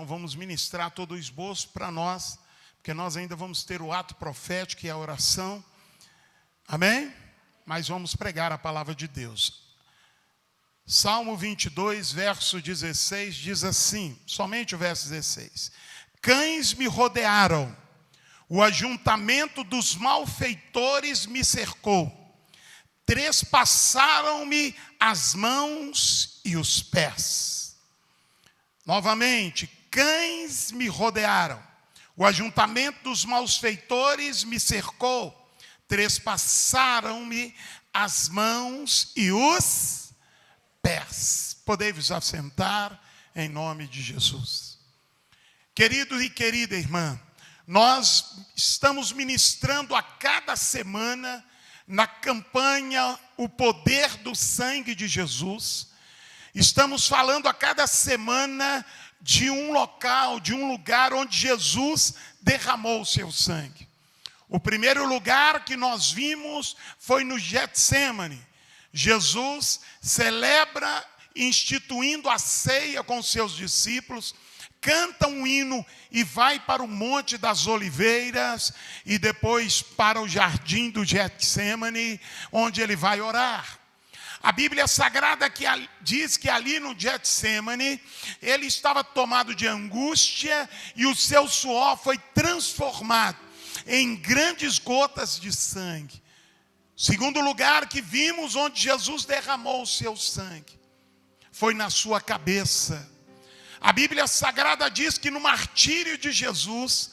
vamos ministrar todo o esboço para nós, porque nós ainda vamos ter o ato profético e a oração. Amém? Mas vamos pregar a palavra de Deus. Salmo 22, verso 16, diz assim, somente o verso 16. Cães me rodearam, o ajuntamento dos malfeitores me cercou. Trespassaram-me as mãos e os pés. Novamente, cães me rodearam, o ajuntamento dos malfeitores me cercou. Trespassaram-me as mãos e os pés. Podei-vos assentar em nome de Jesus. Querido e querida irmã, nós estamos ministrando a cada semana na campanha O Poder do Sangue de Jesus. Estamos falando a cada semana de um local, de um lugar onde Jesus derramou o seu sangue. O primeiro lugar que nós vimos foi no Getsêmani. Jesus celebra instituindo a ceia com seus discípulos, canta um hino e vai para o Monte das Oliveiras e depois para o jardim do Getsêmani, onde ele vai orar. A Bíblia Sagrada diz que ali no Getsêmani, ele estava tomado de angústia e o seu suor foi transformado em grandes gotas de sangue. Segundo lugar que vimos onde Jesus derramou o seu sangue, foi na sua cabeça. A Bíblia Sagrada diz que no martírio de Jesus,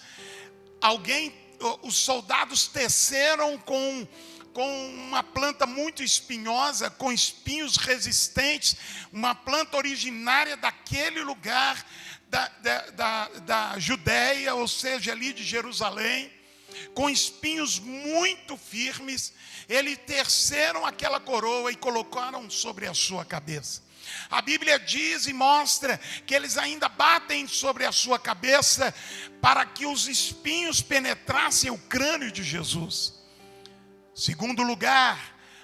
os soldados teceram com uma planta muito espinhosa, com espinhos resistentes, uma planta originária daquele lugar da Judéia, ou seja, ali de Jerusalém, com espinhos muito firmes. Eles teceram aquela coroa e colocaram sobre a sua cabeça. A Bíblia diz e mostra que eles ainda batem sobre a sua cabeça para que os espinhos penetrassem o crânio de Jesus. Segundo lugar,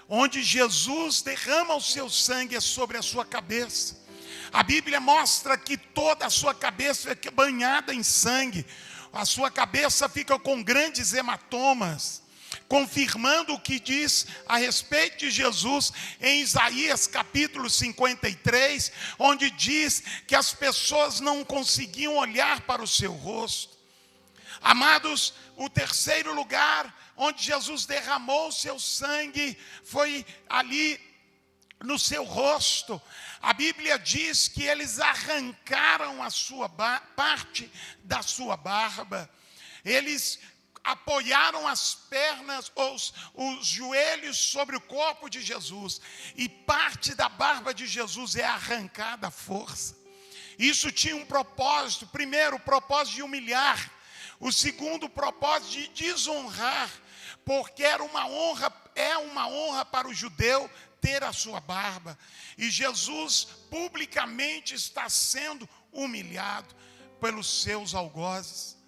onde Jesus derrama o seu sangue é sobre a sua cabeça. A Bíblia mostra que toda a sua cabeça é banhada em sangue. A sua cabeça fica com grandes hematomas, confirmando o que diz a respeito de Jesus em Isaías capítulo 53, onde diz que as pessoas não conseguiam olhar para o seu rosto. Amados, o terceiro lugar onde Jesus derramou o seu sangue foi ali no seu rosto. A Bíblia diz que eles arrancaram a sua parte da sua barba. Eles apoiaram as pernas, os joelhos sobre o corpo de Jesus, e parte da barba de Jesus é arrancada à força. Isso tinha um propósito. Primeiro, o propósito de humilhar. O segundo, o propósito de desonrar, porque é uma honra para o judeu ter a sua barba. E Jesus publicamente está sendo humilhado pelos seus algozes.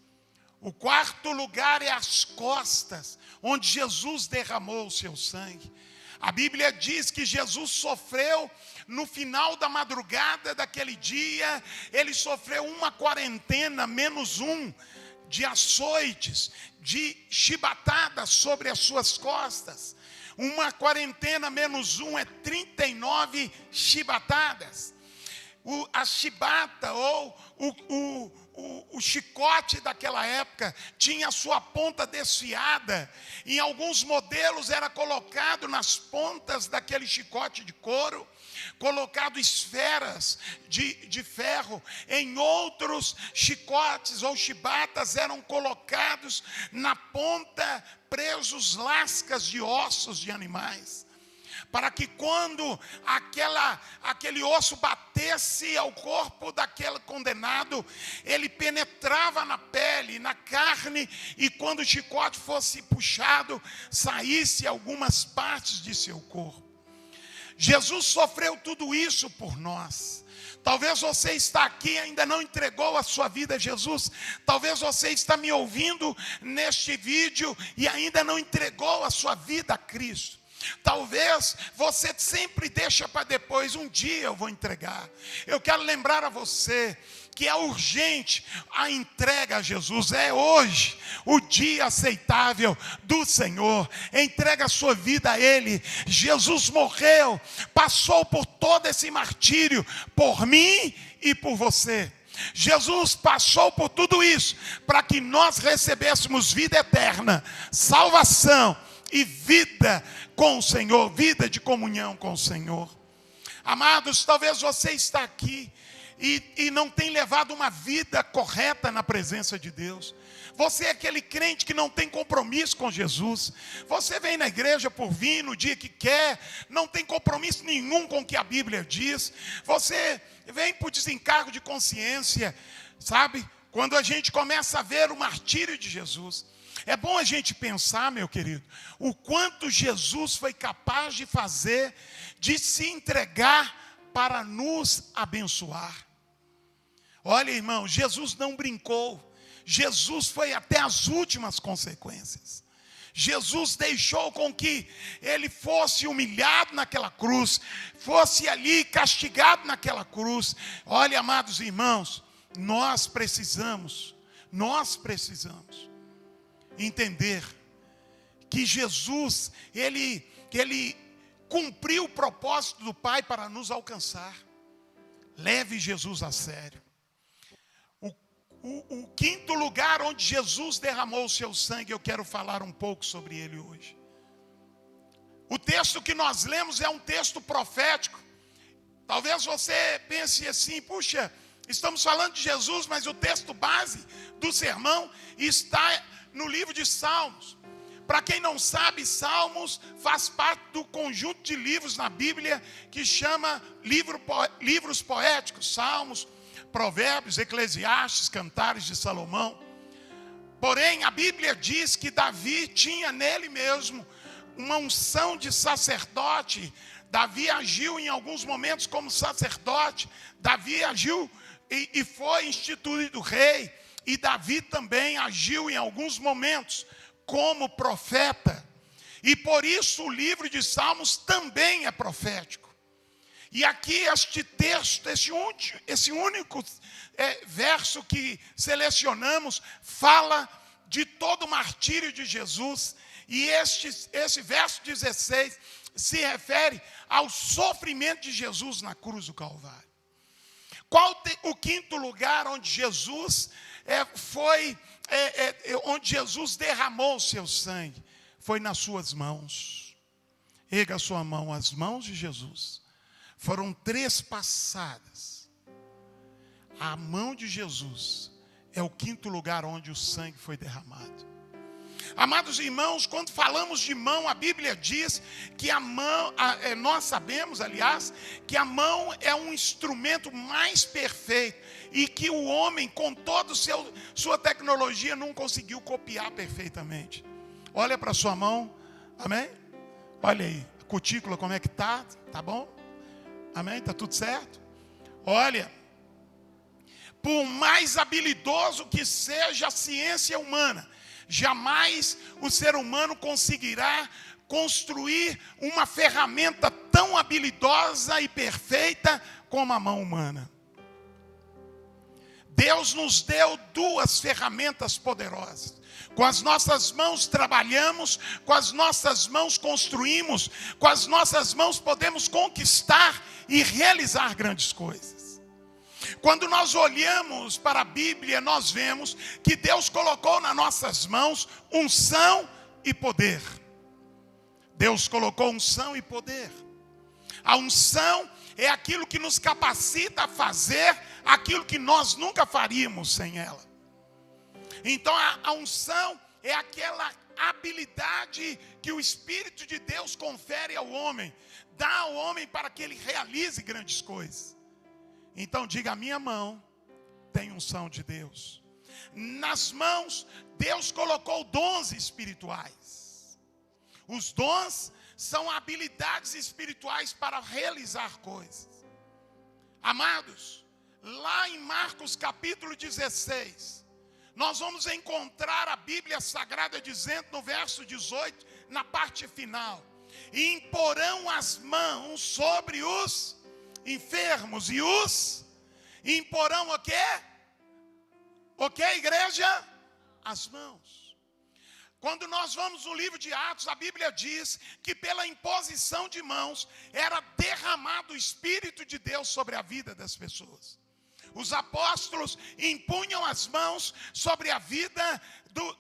O quarto lugar é as costas, onde Jesus derramou o seu sangue. A Bíblia diz que Jesus sofreu no final da madrugada daquele dia, ele sofreu uma quarentena menos um de açoites, de chibatadas sobre as suas costas. Uma quarentena menos um é 39 chibatadas. A chibata ou o chicote daquela época tinha a sua ponta desfiada. Em alguns modelos era colocado nas pontas daquele chicote de couro, colocado esferas de ferro. Em outros, chicotes ou chibatas eram colocados na ponta, presos lascas de ossos de animais, para que quando aquele osso batesse ao corpo daquele condenado, ele penetrava na pele, na carne, e quando o chicote fosse puxado, saísse algumas partes de seu corpo. Jesus sofreu tudo isso por nós. Talvez você está aqui e ainda não entregou a sua vida a Jesus. Talvez você está me ouvindo neste vídeo e ainda não entregou a sua vida a Cristo. Talvez você sempre deixa para depois, um dia eu vou entregar. Eu quero lembrar a você que é urgente a entrega a Jesus. É hoje o dia aceitável do Senhor. Entrega a sua vida a Ele. Jesus morreu, passou por todo esse martírio, por mim e por você. Jesus passou por tudo isso, para que nós recebêssemos vida eterna, salvação e vida com o Senhor, vida de comunhão com o Senhor. Amados, talvez você está aqui e não tem levado uma vida correta na presença de Deus. Você é aquele crente que não tem compromisso com Jesus. Você vem na igreja por vir no dia que quer, não tem compromisso nenhum com o que a Bíblia diz. Você vem por desencargo de consciência, sabe? Quando a gente começa a ver o martírio de Jesus. É bom a gente pensar, meu querido, o quanto Jesus foi capaz de fazer, de se entregar para nos abençoar. Olha, irmão, Jesus não brincou. Jesus foi até as últimas consequências. Jesus deixou com que ele fosse humilhado naquela cruz, fosse ali castigado naquela cruz. Olha, amados irmãos, nós precisamos entender que Jesus, ele cumpriu o propósito do Pai para nos alcançar. Leve Jesus a sério. O quinto lugar onde Jesus derramou o seu sangue, eu quero falar um pouco sobre ele hoje. O texto que nós lemos é um texto profético. Talvez você pense assim, puxa, estamos falando de Jesus, mas o texto base do sermão está no livro de Salmos. Para quem não sabe, Salmos faz parte do conjunto de livros na Bíblia que chama livros poéticos. Salmos, Provérbios, Eclesiastes, Cantares de Salomão. Porém, a Bíblia diz que Davi tinha nele mesmo uma unção de sacerdote. Davi agiu em alguns momentos como sacerdote. Davi agiu e foi instituído rei. E Davi também agiu em alguns momentos como profeta. E por isso o livro de Salmos também é profético. E aqui este texto, esse único verso que selecionamos, fala de todo o martírio de Jesus. E esse verso 16 se refere ao sofrimento de Jesus na cruz do Calvário. Qual o quinto lugar onde Jesus onde Jesus derramou o seu sangue? Foi nas suas mãos. Erga a sua mão, as mãos de Jesus foram trespassadas. A mão de Jesus é o quinto lugar onde o sangue foi derramado. Amados irmãos, quando falamos de mão, a Bíblia diz que a mão, nós sabemos, aliás, que a mão é um instrumento mais perfeito e que o homem, com toda sua tecnologia, não conseguiu copiar perfeitamente. Olha para a sua mão, amém? Olha aí, a cutícula como é que está, tá bom? Amém? Está tudo certo? Olha, por mais habilidoso que seja a ciência humana, jamais o ser humano conseguirá construir uma ferramenta tão habilidosa e perfeita como a mão humana. Deus nos deu duas ferramentas poderosas. Com as nossas mãos trabalhamos, com as nossas mãos construímos, com as nossas mãos podemos conquistar e realizar grandes coisas. Quando nós olhamos para a Bíblia, nós vemos que Deus colocou nas nossas mãos unção e poder. Deus colocou unção e poder. A unção é aquilo que nos capacita a fazer aquilo que nós nunca faríamos sem ela. Então a unção é aquela habilidade que o Espírito de Deus confere ao homem, dá ao homem para que ele realize grandes coisas. Então diga, a minha mão tem unção de Deus. Nas mãos, Deus colocou dons espirituais. Os dons são habilidades espirituais para realizar coisas. Amados, lá em Marcos capítulo 16, nós vamos encontrar a Bíblia Sagrada dizendo no verso 18, na parte final, e imporão as mãos sobre os enfermos, e os imporão o quê? O que, igreja? As mãos. Quando nós vamos no livro de Atos, a Bíblia diz que pela imposição de mãos era derramado o Espírito de Deus sobre a vida das pessoas. Os apóstolos impunham as mãos sobre a vida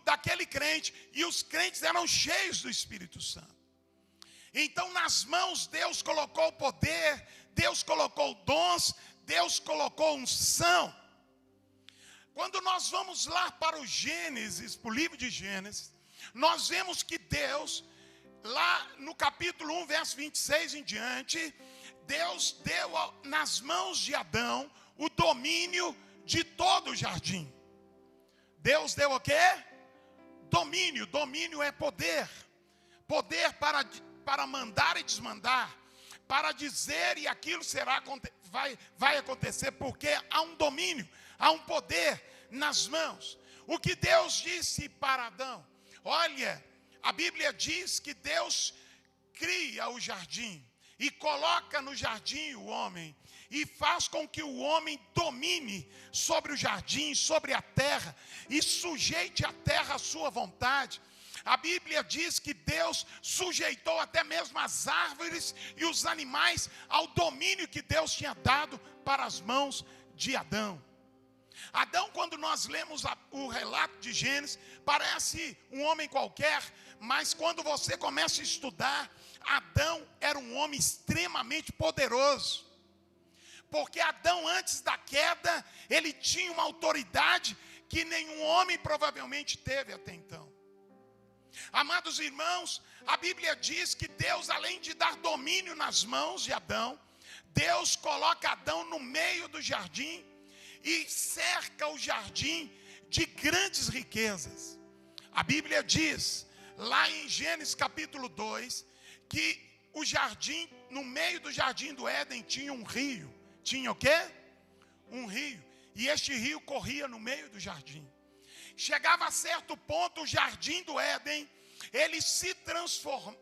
daquele crente, e os crentes eram cheios do Espírito Santo. Então nas mãos Deus colocou poder, Deus colocou dons, Deus colocou unção. Quando nós vamos lá para o Gênesis, para o livro de Gênesis, nós vemos que Deus, lá no capítulo 1, verso 26 em diante, Deus deu nas mãos de Adão o domínio de todo o jardim. Deus deu o quê? Domínio. Domínio é poder. Poder para mandar e desmandar, para dizer e aquilo vai acontecer, porque há um domínio, há um poder nas mãos. O que Deus disse para Adão? Olha, a Bíblia diz que Deus cria o jardim e coloca no jardim o homem e faz com que o homem domine sobre o jardim, sobre a terra, e sujeite a terra à sua vontade. A Bíblia diz que Deus sujeitou até mesmo as árvores e os animais ao domínio que Deus tinha dado para as mãos de Adão. Adão, quando nós lemos o relato de Gênesis, parece um homem qualquer, mas quando você começa a estudar, Adão era um homem extremamente poderoso. Porque Adão, antes da queda, ele tinha uma autoridade que nenhum homem provavelmente teve até então. Amados irmãos, a Bíblia diz que Deus, além de dar domínio nas mãos de Adão, Deus coloca Adão no meio do jardim e cerca o jardim de grandes riquezas. A Bíblia diz, lá em Gênesis capítulo 2, que o jardim, no meio do jardim do Éden, tinha um rio. Tinha o quê? Um rio. E este rio corria no meio do jardim. Chegava a certo ponto, o jardim do Éden, ele se transforma,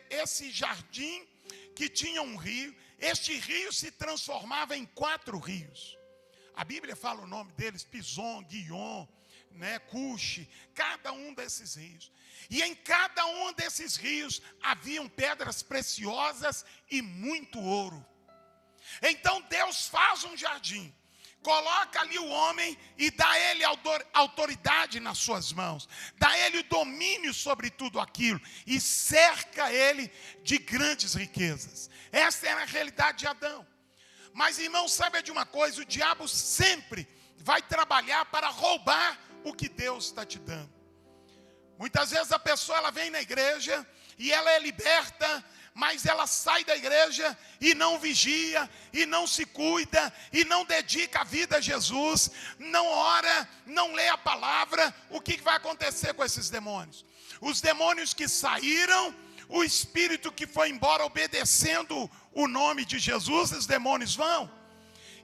esse jardim que tinha um rio, este rio se transformava em 4 rios. A Bíblia fala o nome deles, Pison, Guion, Cuxi, cada um desses rios. E em cada um desses rios haviam pedras preciosas e muito ouro. Então Deus faz um jardim, coloca ali o homem e dá a ele autoridade nas suas mãos, dá a ele o domínio sobre tudo aquilo e cerca ele de grandes riquezas. Essa era a realidade de Adão. Mas irmão, saiba de uma coisa, o diabo sempre vai trabalhar para roubar o que Deus está te dando. Muitas vezes a pessoa ela vem na igreja e ela é liberta, mas ela sai da igreja e não vigia, e não se cuida, e não dedica a vida a Jesus, não ora, não lê a palavra. O que vai acontecer com esses demônios? Os demônios que saíram, o espírito que foi embora obedecendo o nome de Jesus, os demônios vão.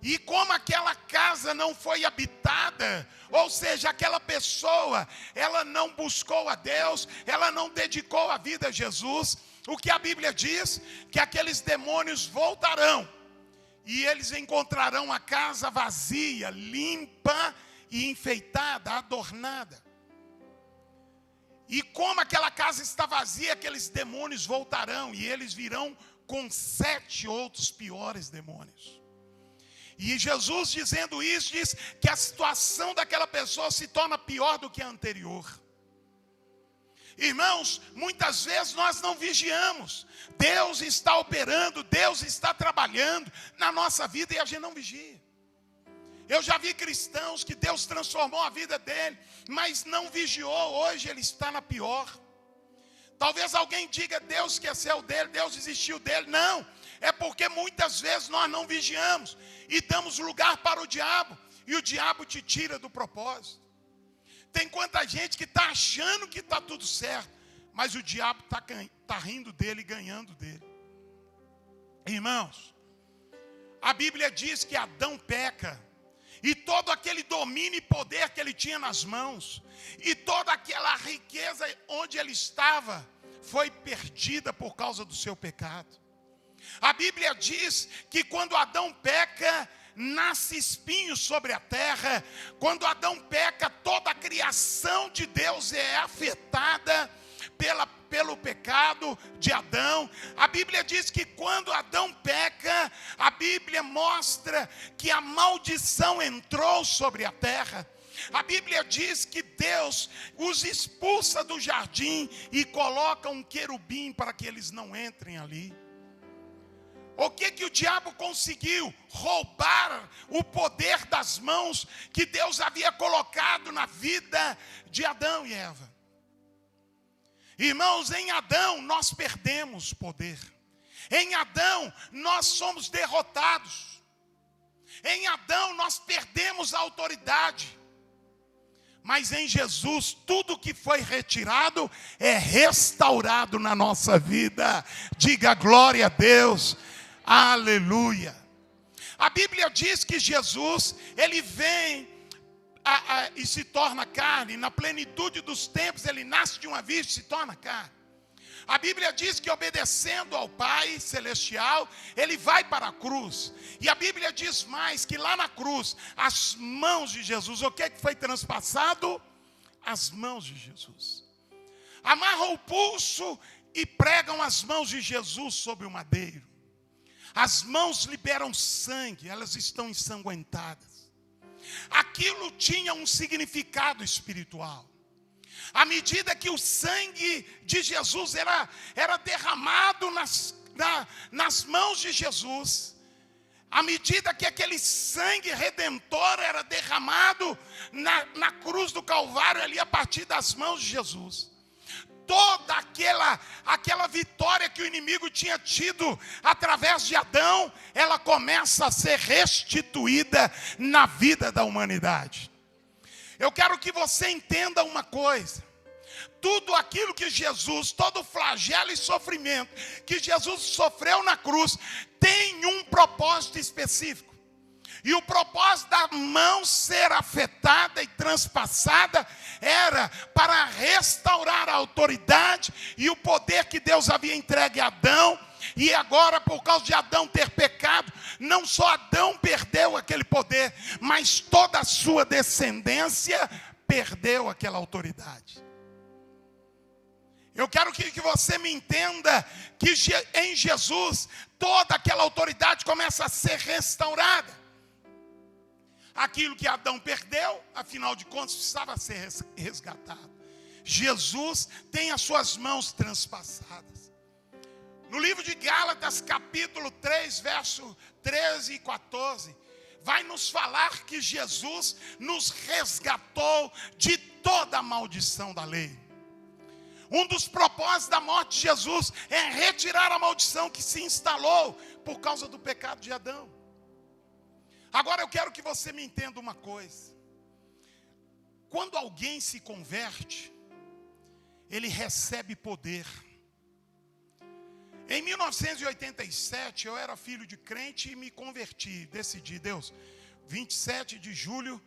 E como aquela casa não foi habitada, ou seja, aquela pessoa, ela não buscou a Deus, ela não dedicou a vida a Jesus, o que a Bíblia diz? Que aqueles demônios voltarão, e eles encontrarão a casa vazia, limpa e enfeitada, adornada. E como aquela casa está vazia, aqueles demônios voltarão, e eles virão com 7 outros piores demônios. E Jesus, dizendo isso, diz que a situação daquela pessoa se torna pior do que a anterior. Irmãos, muitas vezes nós não vigiamos. Deus está operando, Deus está trabalhando na nossa vida e a gente não vigia. Eu já vi cristãos que Deus transformou a vida dele, mas não vigiou. Hoje ele está na pior. Talvez alguém diga, Deus esqueceu dele, Deus desistiu dele. Não, é porque muitas vezes nós não vigiamos e damos lugar para o diabo, e o diabo te tira do propósito. Tem quanta gente que está achando que está tudo certo, mas o diabo está rindo dele e ganhando dele. Irmãos, a Bíblia diz que Adão peca, e todo aquele domínio e poder que ele tinha nas mãos, e toda aquela riqueza onde ele estava, foi perdida por causa do seu pecado. A Bíblia diz que quando Adão peca, nasce espinhos sobre a terra. Quando Adão peca, toda a criação de Deus é afetada pelo pecado de Adão. A Bíblia diz que quando Adão peca, a Bíblia mostra que a maldição entrou sobre a terra. A Bíblia diz que Deus os expulsa do jardim e coloca um querubim para que eles não entrem ali. O que o diabo conseguiu? Roubar o poder das mãos que Deus havia colocado na vida de Adão e Eva. Irmãos, em Adão nós perdemos poder. Em Adão nós somos derrotados. Em Adão nós perdemos a autoridade. Mas em Jesus, tudo que foi retirado é restaurado na nossa vida. Diga glória a Deus. Aleluia. A Bíblia diz que Jesus, ele vem e se torna carne. Na plenitude dos tempos, ele nasce de uma virgem e se torna carne. A Bíblia diz que obedecendo ao Pai Celestial, ele vai para a cruz. E a Bíblia diz mais que lá na cruz, as mãos de Jesus, o que é que foi transpassado? As mãos de Jesus. Amarram o pulso e pregam as mãos de Jesus sobre o madeiro. As mãos liberam sangue, elas estão ensanguentadas. Aquilo tinha um significado espiritual. À medida que o sangue de Jesus era derramado nas mãos de Jesus, à medida que aquele sangue redentor era derramado na cruz do Calvário, ali a partir das mãos de Jesus, toda aquela vitória que o inimigo tinha tido através de Adão, ela começa a ser restituída na vida da humanidade. Eu quero que você entenda uma coisa. Tudo aquilo que Jesus, todo o flagelo e sofrimento que Jesus sofreu na cruz, tem um propósito específico. E o propósito da mão ser afetada e transpassada era para restaurar a autoridade e o poder que Deus havia entregue a Adão. E agora, por causa de Adão ter pecado, não só Adão perdeu aquele poder, mas toda a sua descendência perdeu aquela autoridade. Eu quero que você me entenda que em Jesus toda aquela autoridade começa a ser restaurada. Aquilo que Adão perdeu, afinal de contas, precisava ser resgatado. Jesus tem as suas mãos transpassadas. No livro de Gálatas, capítulo 3, verso 13 e 14, vai nos falar que Jesus nos resgatou de toda a maldição da lei. Um dos propósitos da morte de Jesus é retirar a maldição que se instalou por causa do pecado de Adão. Agora eu quero que você me entenda uma coisa. Quando alguém se converte, ele recebe poder. Em 1987, eu era filho de crente e me converti. Decidi, Deus, 27 de junho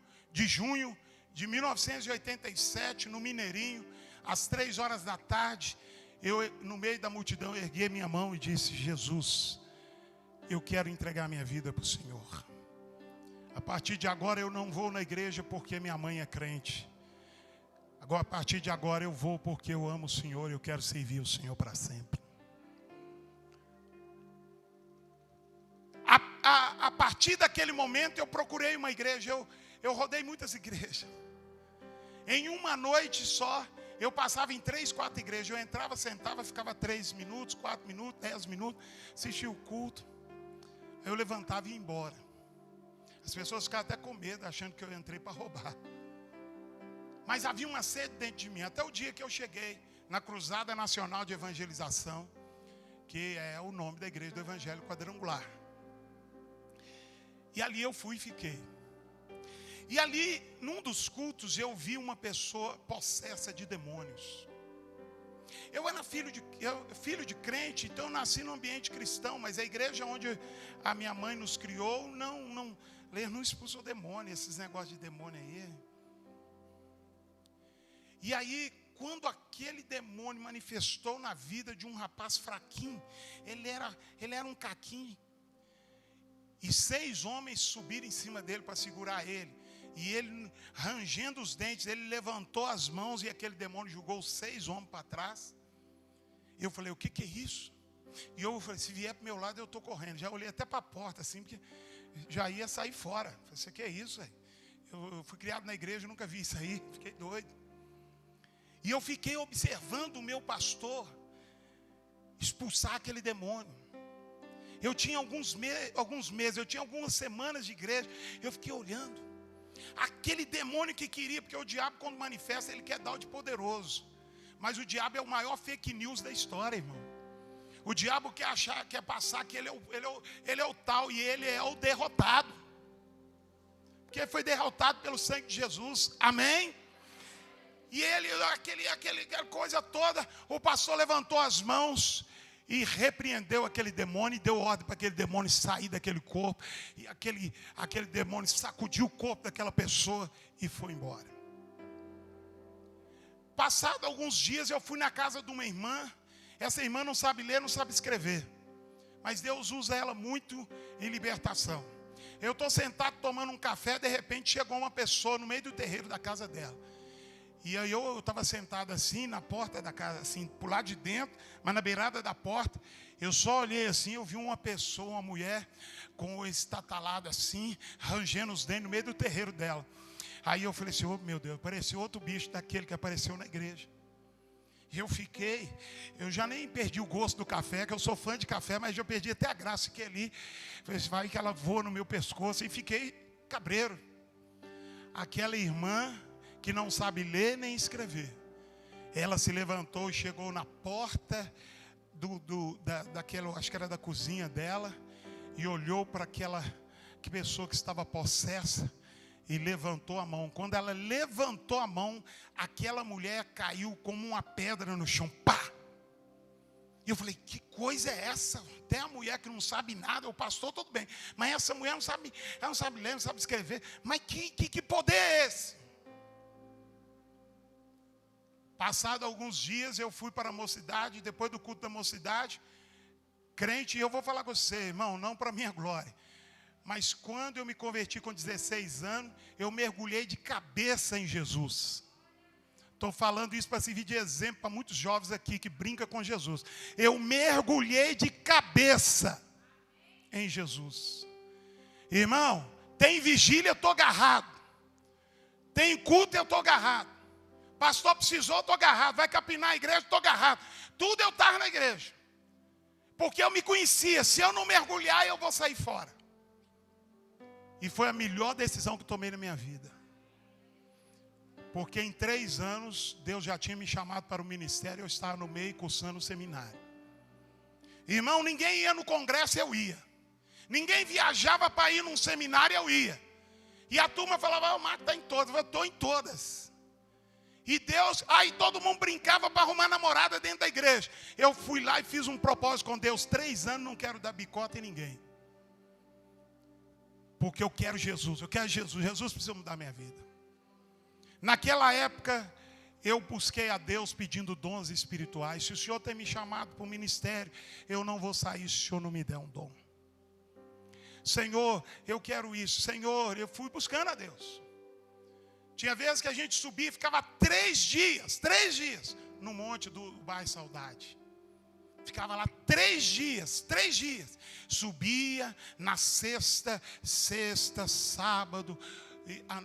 de 1987, no Mineirinho, às 3 horas da tarde, eu, no meio da multidão, ergui minha mão e disse: Jesus, eu quero entregar minha vida para o Senhor. A partir de agora eu não vou na igreja porque minha mãe é crente. Agora, a partir de agora eu vou porque eu amo o Senhor e eu quero servir o Senhor para sempre. A partir daquele momento eu procurei uma igreja, eu rodei muitas igrejas. Em uma noite só, eu passava em 3, 4 igrejas. Eu entrava, sentava, ficava 3 minutos, 4 minutos, 10 minutos, assistia o culto. Aí eu levantava e ia embora. As pessoas ficavam até com medo, achando que eu entrei para roubar. Mas havia uma sede dentro de mim, até o dia que eu cheguei na Cruzada Nacional de Evangelização, que é o nome da igreja do Evangelho Quadrangular. E ali eu fui e fiquei. E ali, num dos cultos, eu vi uma pessoa possessa de demônios. Eu era filho de crente, então eu nasci num ambiente cristão, mas a igreja onde a minha mãe nos criou, não expulsou demônio, esses negócios de demônio aí. E aí, quando aquele demônio manifestou na vida de um rapaz fraquinho, ele era um caquinho, e 6 homens subiram em cima dele para segurar ele, e ele, rangendo os dentes, ele levantou as mãos, e aquele demônio jogou 6 homens para trás. Eu falei, o que é isso? E eu falei, se vier para o meu lado eu estou correndo. Já olhei até para a porta assim, porque já ia sair fora. Eu falei, o que é isso? Eu fui criado na igreja, nunca vi isso aí, fiquei doido. E eu fiquei observando o meu pastor expulsar aquele demônio. Eu tinha alguns meses, eu tinha algumas semanas de igreja, eu fiquei olhando. Aquele demônio que queria, porque o diabo quando manifesta, ele quer dar o de poderoso. Mas o diabo é o maior fake news da história, irmão. O diabo quer passar que ele é o tal e ele é o derrotado. Porque foi derrotado pelo sangue de Jesus. Amém? E ele, aquela coisa toda, o pastor levantou as mãos e repreendeu aquele demônio e deu ordem para aquele demônio sair daquele corpo. E aquele demônio sacudiu o corpo daquela pessoa e foi embora. Passado alguns dias eu fui na casa de uma irmã. Essa irmã não sabe ler, não sabe escrever, mas Deus usa ela muito em libertação. Eu estou sentado tomando um café, de repente chegou uma pessoa no meio do terreiro da casa dela. E aí eu estava sentado assim na porta da casa, assim, por lá de dentro, mas na beirada da porta. Eu só olhei assim, eu vi uma pessoa, uma mulher, com o estatalado assim, rangendo os dentes no meio do terreiro dela. Aí eu falei assim, oh, meu Deus, pareceu outro bicho daquele que apareceu na igreja. E eu já nem perdi o gosto do café, que eu sou fã de café, mas já perdi até a graça que ali. Falei assim, vai que ela voa no meu pescoço, e fiquei cabreiro. Aquela irmã que não sabe ler nem escrever, ela se levantou e chegou na porta daquela, acho que era da cozinha dela, e olhou para aquela pessoa que estava possessa e levantou a mão. Quando ela levantou a mão, aquela mulher caiu como uma pedra no chão. Pá! E eu falei, que coisa é essa? Até a mulher que não sabe nada, o pastor tudo bem, mas essa mulher ela não sabe ler, não sabe escrever. Mas que poder é esse? Passado alguns dias eu fui para a mocidade, depois do culto da mocidade, crente, e eu vou falar com você, irmão, não para minha glória, mas quando eu me converti com 16 anos, eu mergulhei de cabeça em Jesus. Estou falando isso para servir de exemplo para muitos jovens aqui que brincam com Jesus. Eu mergulhei de cabeça em Jesus. Irmão, tem vigília, eu estou agarrado. Tem culto, eu estou agarrado. Pastor precisou, eu estou agarrado. Vai capinar a igreja, estou agarrado. Tudo eu estava na igreja. Porque eu me conhecia. Se eu não mergulhar, eu vou sair fora. E foi a melhor decisão que tomei na minha vida. Porque em 3 anos, Deus já tinha me chamado para o ministério. Eu estava no meio, cursando o seminário. Irmão, ninguém ia no congresso, eu ia. Ninguém viajava para ir num seminário, eu ia. E a turma falava, o Marco está em todas. Eu estou em todas. E Deus, aí todo mundo brincava para arrumar namorada dentro da igreja. Eu fui lá e fiz um propósito com Deus. 3 anos não quero dar bicota em ninguém. Porque eu quero Jesus, eu quero Jesus. Jesus precisa mudar minha vida. Naquela época, eu busquei a Deus pedindo dons espirituais. Se o Senhor tem me chamado para o ministério, eu não vou sair se o Senhor não me der um dom. Senhor, eu quero isso. Senhor, eu fui buscando a Deus. Tinha vezes que a gente subia e ficava 3 dias, no monte do bairro Saudade. Ficava lá 3 dias. Subia na sexta, sábado,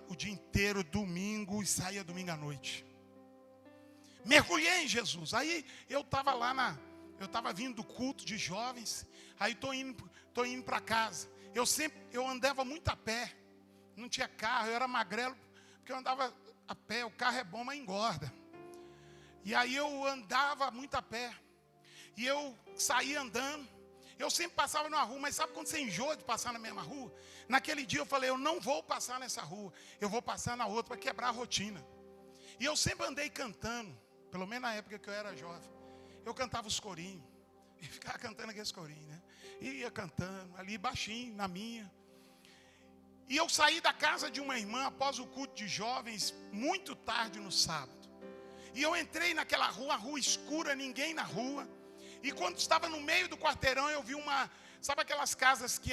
o dia inteiro, domingo, e saía domingo à noite. Mergulhei em Jesus. Aí eu estava eu estava vindo do culto de jovens, aí estou indo para casa. Eu andava muito a pé, não tinha carro, eu era magrelo, porque eu andava a pé, o carro é bom, mas engorda. E aí eu andava muito a pé. E eu saía andando. Eu sempre passava numa rua, mas sabe quando você enjoa de passar na mesma rua? Naquele dia eu falei, eu não vou passar nessa rua. Eu vou passar na outra para quebrar a rotina. E eu sempre andei cantando, pelo menos na época que eu era jovem. Eu cantava os corinhos. E ficava cantando aqueles corinhos, né? E ia cantando, ali baixinho, na minha. E eu saí da casa de uma irmã após o culto de jovens, muito tarde no sábado. E eu entrei naquela rua escura, ninguém na rua. E quando estava no meio do quarteirão, eu vi sabe aquelas casas que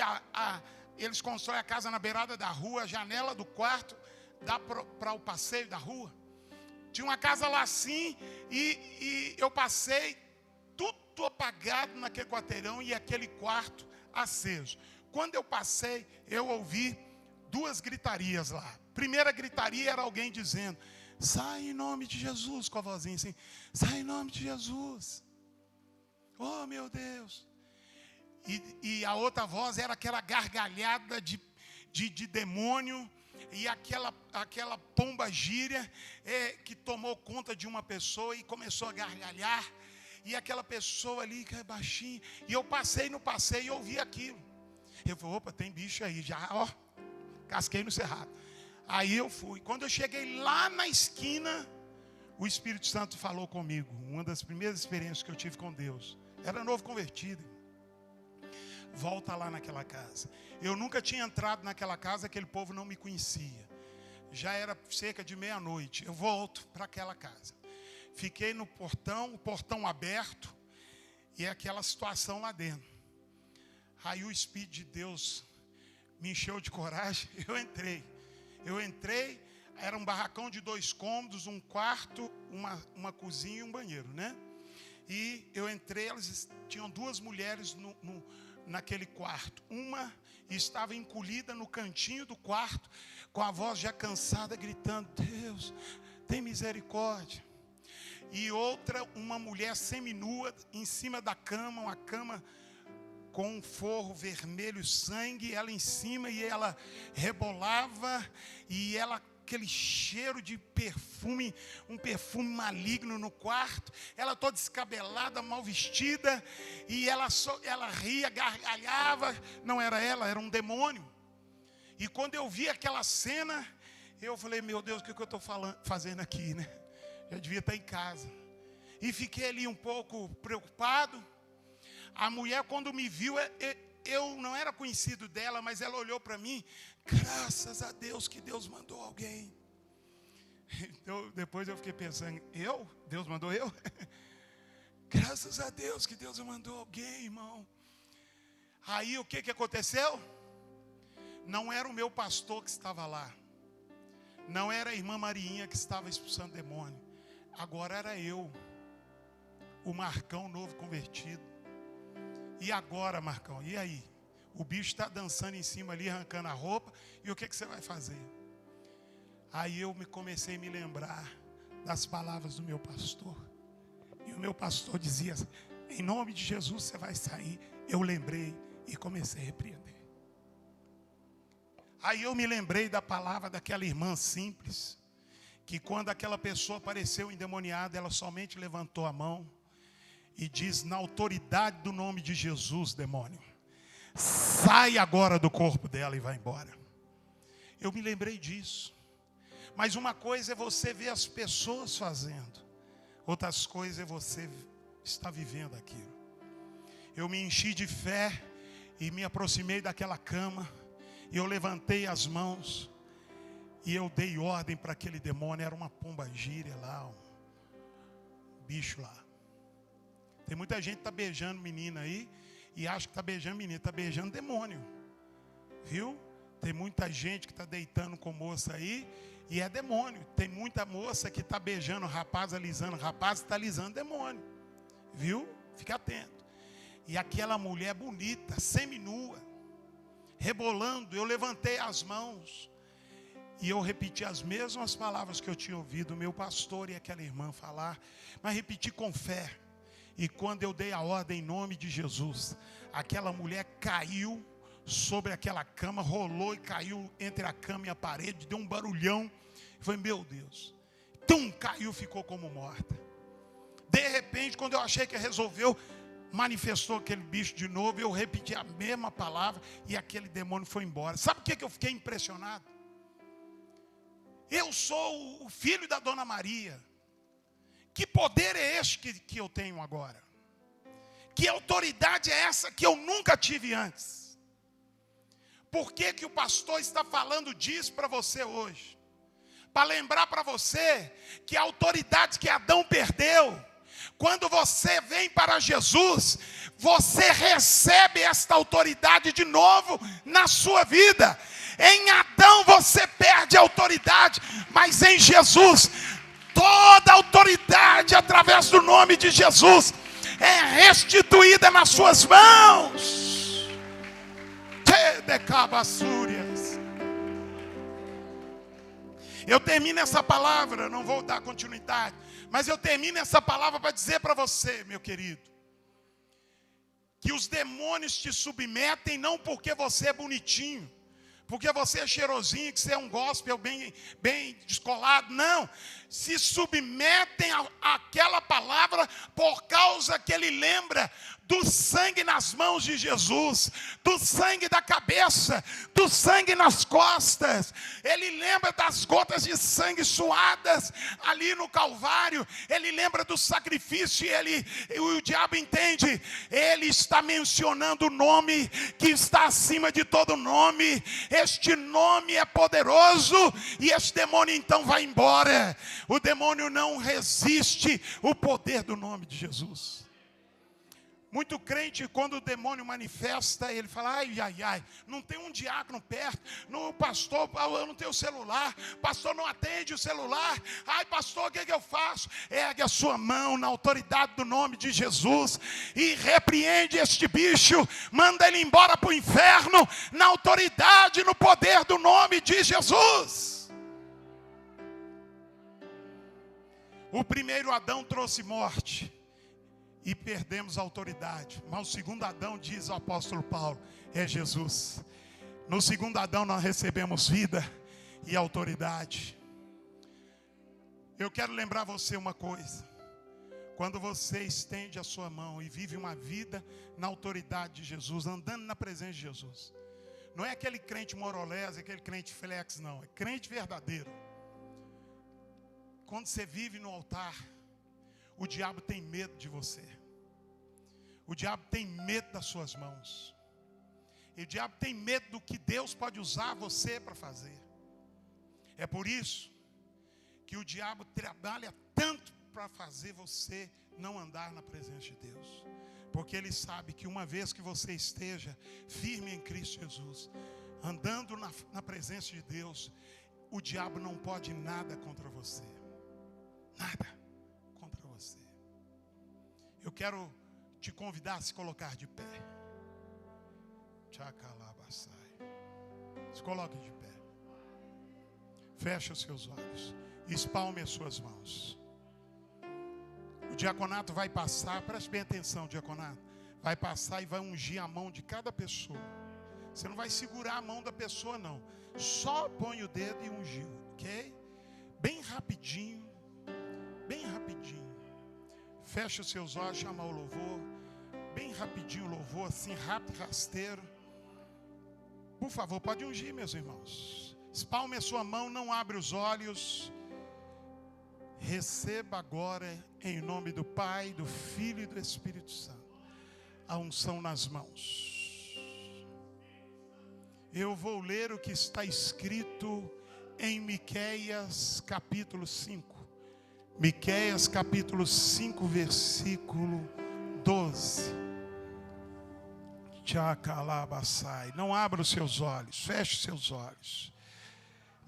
eles constroem a casa na beirada da rua, a janela do quarto dá para o passeio da rua? Tinha uma casa lá assim, e eu passei, tudo apagado naquele quarteirão e aquele quarto aceso. Quando eu passei, eu ouvi 2 gritarias lá. Primeira gritaria era alguém dizendo: sai em nome de Jesus, com a vozinha assim, sai em nome de Jesus. Oh, meu Deus. E a outra voz era aquela gargalhada de demônio, e aquela pomba gíria que tomou conta de uma pessoa e começou a gargalhar. E aquela pessoa ali que é baixinha. E eu passei no passeio e ouvi aquilo. Eu falei: opa, tem bicho aí. Já, casquei no cerrado. Aí eu fui. Quando eu cheguei lá na esquina, o Espírito Santo falou comigo. Uma das primeiras experiências que eu tive com Deus. Era novo convertido. Volta lá naquela casa. Eu nunca tinha entrado naquela casa, aquele povo não me conhecia. Já era cerca de meia-noite. Eu volto para aquela casa. Fiquei no portão, o portão aberto, e aquela situação lá dentro. Aí o Espírito de Deus me encheu de coragem, eu entrei, era um barracão de 2 cômodos, um quarto, uma cozinha e um banheiro, né? E eu entrei, elas tinham 2 mulheres naquele quarto. Uma estava encolhida no cantinho do quarto, com a voz já cansada, gritando: Deus, tem misericórdia. E outra, uma mulher seminua, em cima da cama, uma cama com um forro vermelho, sangue, ela em cima, e ela rebolava, e ela, aquele cheiro de perfume, um perfume maligno no quarto, ela toda descabelada, mal vestida, e ela ria, gargalhava. Não era ela, era um demônio. E quando eu vi aquela cena, eu falei: meu Deus, o que eu estou fazendo aqui, né? Eu devia estar em casa. E fiquei ali um pouco preocupado. A mulher, quando me viu, eu não era conhecido dela, mas ela olhou para mim: graças a Deus que Deus mandou alguém. Então, depois eu fiquei pensando: Deus mandou eu? Graças a Deus que Deus mandou alguém, irmão. Aí o que aconteceu? Não era o meu pastor que estava lá. Não era a irmã Mariinha que estava expulsando demônio. Agora era eu, o Marcão novo convertido. E agora, Marcão, e aí? O bicho está dançando em cima ali, arrancando a roupa. E o que você vai fazer? Aí eu comecei a me lembrar das palavras do meu pastor. E o meu pastor dizia: em nome de Jesus você vai sair. Eu lembrei e comecei a repreender. Aí eu me lembrei da palavra daquela irmã simples, que quando aquela pessoa apareceu endemoniada, ela somente levantou a mão e diz: na autoridade do nome de Jesus, demônio, sai agora do corpo dela e vai embora. Eu me lembrei disso. Mas uma coisa é você ver as pessoas fazendo, outras coisas é você estar vivendo aquilo. Eu me enchi de fé e me aproximei daquela cama, e eu levantei as mãos e eu dei ordem para aquele demônio. Era uma pomba gíria lá, um bicho lá. Tem muita gente que está beijando menina aí e acha que está beijando menina, está beijando demônio, viu? Tem muita gente que está deitando com moça aí e é demônio. Tem muita moça que está beijando rapaz, alisando rapaz, está alisando demônio, viu? Fica atento. E aquela mulher bonita, seminua, rebolando, eu levantei as mãos e eu repeti as mesmas palavras que eu tinha ouvido o meu pastor e aquela irmã falar, mas repeti com fé. E quando eu dei a ordem em nome de Jesus, aquela mulher caiu sobre aquela cama, rolou e caiu entre a cama e a parede, deu um barulhão. Eu falei: meu Deus. Caiu, ficou como morta. De repente, quando eu achei que resolveu, manifestou aquele bicho de novo. Eu repeti a mesma palavra e aquele demônio foi embora. Sabe o que eu fiquei impressionado? Eu sou o filho da Dona Maria. Que poder é este que eu tenho agora? Que autoridade é essa que eu nunca tive antes? Por que o pastor está falando disso para você hoje? para lembrar para você que a autoridade que Adão perdeu, quando você vem para Jesus, você recebe esta autoridade de novo na sua vida. Em Adão você perde a autoridade, mas em Jesus, toda a autoridade através do nome de Jesus é restituída nas suas mãos. Eu termino essa palavra, não vou dar continuidade, mas eu termino essa palavra para dizer para você, meu querido, que os demônios te submetem não porque você é bonitinho, porque você é cheirosinho, que você é um gospel bem descolado, não. Se submetem àquela palavra por causa que ele lembra do sangue nas mãos de Jesus, do sangue da cabeça, do sangue nas costas. Ele lembra das gotas de sangue suadas ali no Calvário. Ele lembra do sacrifício e o diabo entende. Ele está mencionando o nome que está acima de todo nome. Este nome é poderoso e este demônio então vai embora. O demônio não resiste o poder do nome de Jesus. Muito crente, quando o demônio manifesta, ele fala, ai, não tem um diácono perto, no pastor, eu não tenho celular, pastor não atende o celular, ai pastor, o que eu faço? Ergue a sua mão na autoridade do nome de Jesus e repreende este bicho, manda ele embora para o inferno, na autoridade, no poder do nome de Jesus. O primeiro Adão trouxe morte e perdemos a autoridade. Mas o segundo Adão, diz o apóstolo Paulo, é Jesus. No segundo Adão nós recebemos vida e autoridade. Eu quero lembrar você uma coisa. Quando você estende a sua mão e vive uma vida na autoridade de Jesus, andando na presença de Jesus, não é aquele crente morolés, aquele crente flex, não. É crente verdadeiro. Quando você vive no altar, o diabo tem medo de você. O diabo tem medo das suas mãos. E o diabo tem medo do que Deus pode usar você para fazer. É por isso que o diabo trabalha tanto para fazer você não andar na presença de Deus. Porque ele sabe que uma vez que você esteja firme em Cristo Jesus, andando na presença de Deus, o diabo não pode nada contra você. Nada contra você. Eu quero te convidar a se colocar de pé. Se coloque de pé. Feche os seus olhos. Espalme as suas mãos. O diaconato vai passar, preste bem atenção, diaconato. Vai passar e vai ungir a mão de cada pessoa. Você não vai segurar a mão da pessoa, não. Só põe o dedo e ungiu, ok? Bem rapidinho. Bem rapidinho. Feche os seus olhos, chama o louvor. Bem rapidinho o louvor, assim, rápido, rasteiro. Por favor, pode ungir, meus irmãos. Espalme a sua mão, não abre os olhos. Receba agora, em nome do Pai, do Filho e do Espírito Santo, a unção nas mãos. Eu vou ler o que está escrito em Miqueias capítulo 5. Miqueias capítulo 5, versículo 12. Não abra os seus olhos, feche os seus olhos.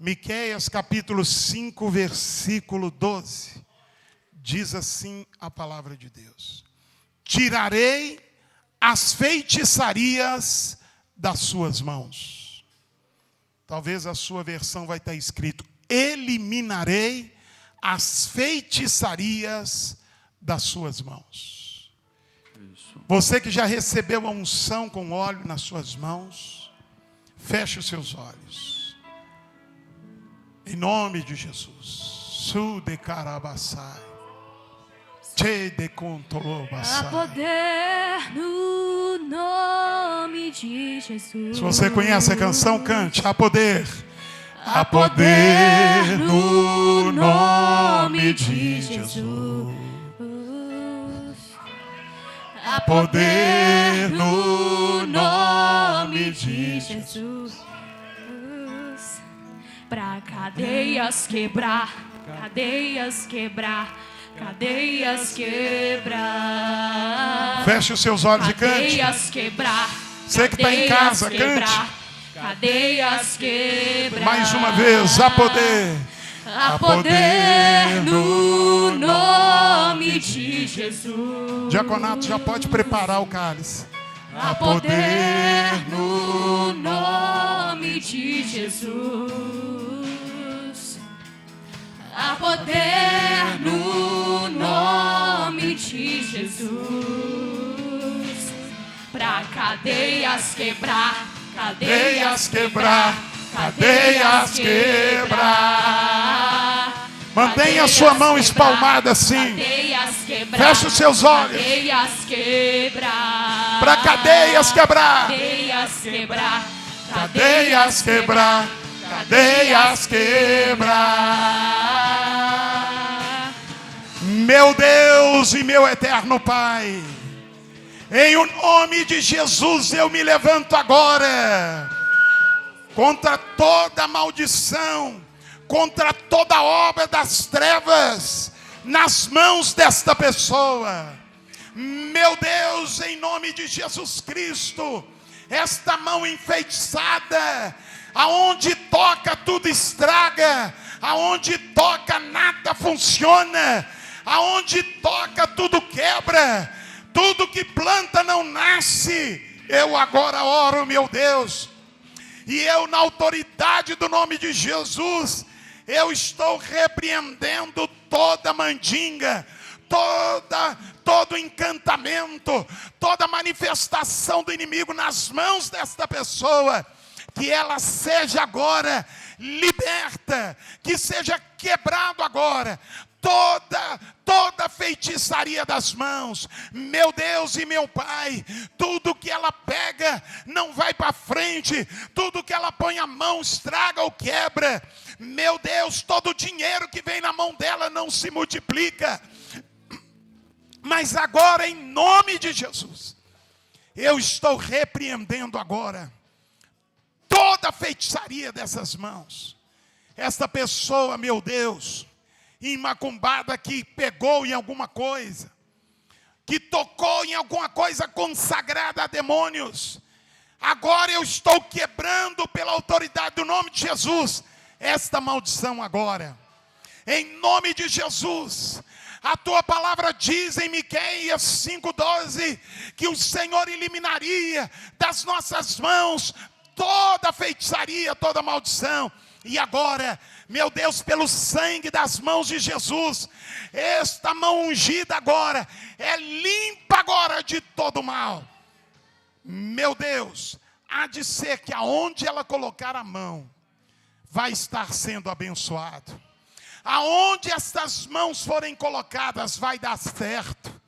Miqueias capítulo 5, versículo 12. Diz assim a palavra de Deus: tirarei as feitiçarias das suas mãos. Talvez a sua versão vai estar escrito: eliminarei as feitiçarias das suas mãos. Isso. Você que já recebeu a unção com óleo nas suas mãos, feche os seus olhos. Em nome de Jesus. Há poder no nome de Jesus. Se você conhece a canção, cante. Há poder. Há poder no nome de Jesus. Há poder no nome de Jesus. Pra cá. cadeias quebrar, cadeias quebrar, cadeias quebrar. Feche os seus olhos e cante. Cadeias quebrar. Você que está em casa, cante. Cadeias quebrar. Mais uma vez, há poder. Há poder no nome de Jesus. Diaconato já pode preparar o cálice. Há poder no nome de Jesus. Há poder no nome de Jesus. Pra cadeias quebrar, cadeias quebrar, cadeias quebrar. Mantenha a sua mão espalmada assim. Feche os seus olhos. Cadeias quebrar. Para cadeias quebrar. Cadeias quebrar. Cadeias quebrar. Cadeias quebrar. Meu Deus e meu eterno Pai, em o nome de Jesus eu me levanto agora contra toda maldição, contra toda obra das trevas nas mãos desta pessoa. Meu Deus, em nome de Jesus Cristo, esta mão enfeitiçada, aonde toca tudo estraga, aonde toca nada funciona, aonde toca tudo quebra, tudo que planta não nasce. Eu agora oro, meu Deus, e eu, na autoridade do nome de Jesus, eu estou repreendendo toda mandinga, todo encantamento, toda manifestação do inimigo nas mãos desta pessoa. Que ela seja agora liberta, que seja quebrado agora toda feitiçaria das mãos. Meu Deus e meu Pai, tudo que ela pega não vai para frente, tudo que ela põe a mão estraga ou quebra. Meu Deus, todo o dinheiro que vem na mão dela não se multiplica. Mas agora, em nome de Jesus, eu estou repreendendo agora toda a feitiçaria dessas mãos. Esta pessoa, meu Deus, imacumbada, que pegou em alguma coisa, que tocou em alguma coisa consagrada a demônios, agora eu estou quebrando pela autoridade do nome de Jesus esta maldição agora, em nome de Jesus. A tua palavra diz em Miqueias 5:12 que o Senhor eliminaria das nossas mãos toda feitiçaria, toda maldição. E agora, meu Deus, pelo sangue das mãos de Jesus, esta mão ungida agora é limpa agora de todo mal. Meu Deus, há de ser que aonde ela colocar a mão, vai estar sendo abençoado. Aonde estas mãos forem colocadas, vai dar certo.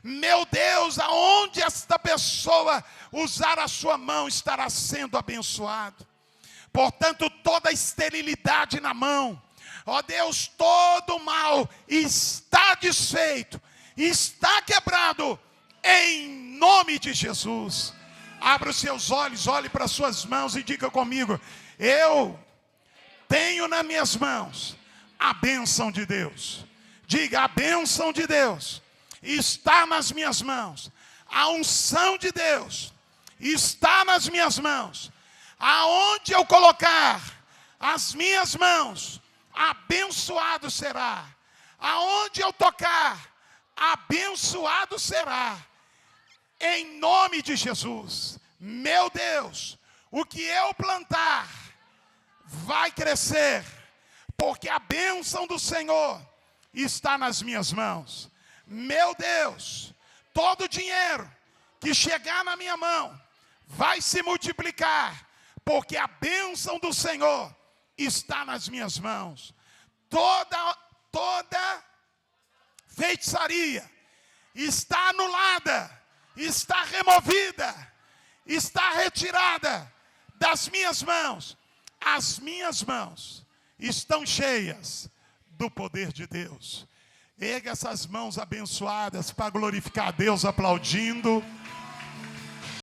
Meu Deus, aonde esta pessoa usar a sua mão, estará sendo abençoado. Portanto, toda esterilidade na mão, ó Deus, todo mal está desfeito, está quebrado, em nome de Jesus. Abra os seus olhos, olhe para as suas mãos e diga comigo: eu tenho nas minhas mãos a bênção de Deus. Diga: a bênção de Deus está nas minhas mãos. A unção de Deus está nas minhas mãos. Aonde eu colocar as minhas mãos, abençoado será. Aonde eu tocar, abençoado será. Em nome de Jesus. Meu Deus, o que eu plantar vai crescer, porque a bênção do Senhor está nas minhas mãos. Meu Deus, todo dinheiro que chegar na minha mão vai se multiplicar, porque a bênção do Senhor está nas minhas mãos. Toda feitiçaria está anulada, está removida, está retirada das minhas mãos. As minhas mãos estão cheias do poder de Deus. Erga essas mãos abençoadas para glorificar a Deus, aplaudindo.